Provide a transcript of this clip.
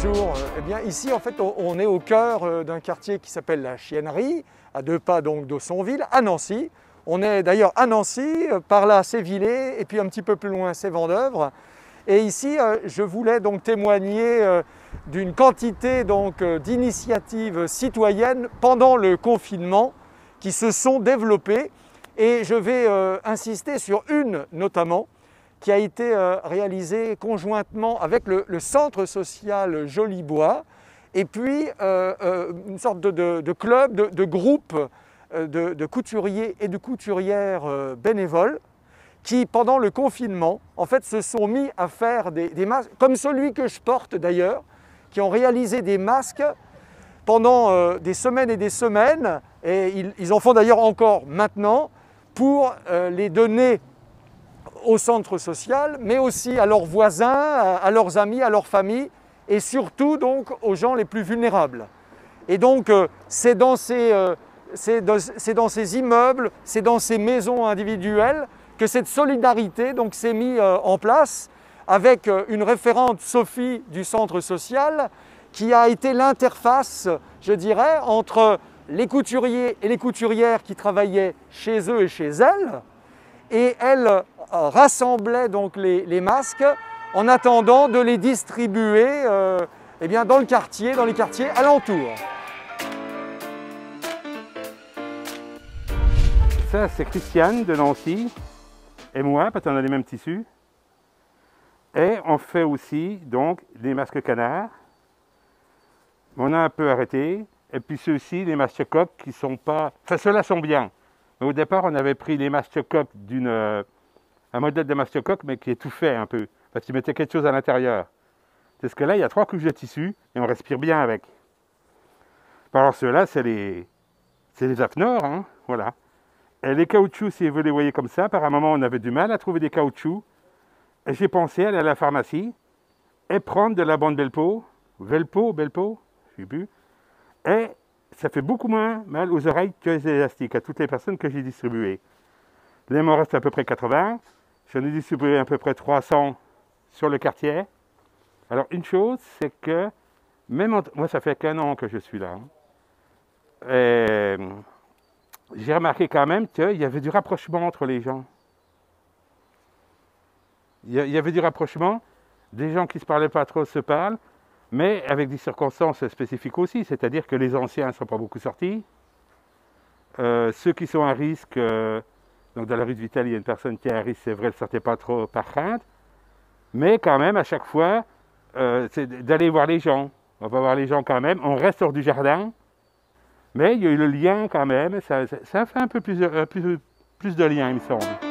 bonjour. Eh bien, ici, en fait, on est au cœur d'un quartier qui s'appelle la Chiennerie, à 2 pas donc d'Aussonville, à Nancy. On est d'ailleurs à Nancy, par là c'est Villers, et puis un petit peu plus loin c'est Vendeuvre. Et ici, je voulais donc témoigner d'une quantité d'initiatives citoyennes pendant le confinement qui se sont développées. Et je vais insister sur une notamment, qui a été réalisé conjointement avec le centre social Jolibois et puis une sorte de club, de groupe de couturiers et de couturières bénévoles qui, pendant le confinement, en fait, se sont mis à faire des masques, comme celui que je porte d'ailleurs, qui ont réalisé des masques pendant des semaines et des semaines, et ils en font d'ailleurs encore maintenant, pour les donner au centre social, mais aussi à leurs voisins, à leurs amis, à leur famille, et surtout donc aux gens les plus vulnérables. Et donc c'est dans ces immeubles, c'est dans ces maisons individuelles que cette solidarité donc s'est mise en place avec une référente, Sophie, du centre social, qui a été l'interface, je dirais, entre les couturiers et les couturières qui travaillaient chez eux et chez elles, et elle rassemblait donc les masques en attendant de les distribuer eh bien, dans le quartier, dans les quartiers alentours. Ça, c'est Christiane de Nancy et moi, parce qu'on a les mêmes tissus. Et on fait aussi donc des masques canards. On a un peu arrêté. Et puis ceux-ci, les masques coques qui sont pas... Enfin, ceux-là sont bien. Mais au départ, on avait pris les masques coques un modèle de masque coque, mais qui étouffait un peu, parce qu'il mettait quelque chose à l'intérieur. Parce que là, il y a 3 couches de tissu, et on respire bien avec. Alors ceux-là, c'est les AFNOR, hein, voilà. Et les caoutchoucs, si vous les voyez comme ça, par un moment, on avait du mal à trouver des caoutchoucs. Et j'ai pensé aller à la pharmacie, et prendre de la bande Belpo, Belpo, je ne sais plus, et ça fait beaucoup moins mal aux oreilles que les élastiques, à toutes les personnes que j'ai distribuées. Là, il m'en reste à peu près 80. J'en ai distribué à peu près 300 sur le quartier. Alors, une chose, c'est que, moi, ça fait qu'1 an que je suis là. Et j'ai remarqué quand même qu'il y avait du rapprochement entre les gens. Il y avait du rapprochement. Des gens qui ne se parlaient pas trop se parlent, mais avec des circonstances spécifiques aussi. C'est-à-dire que les anciens ne sont pas beaucoup sortis. Ceux qui sont à risque... Donc dans la rue de Vitel, il y a une personne qui est à risque, c'est vrai, elle ne sortait pas trop par crainte. Mais quand même, à chaque fois, c'est d'aller voir les gens. On va voir les gens quand même. On reste hors du jardin. Mais il y a eu le lien quand même. Ça fait un peu plus de lien, il me semble.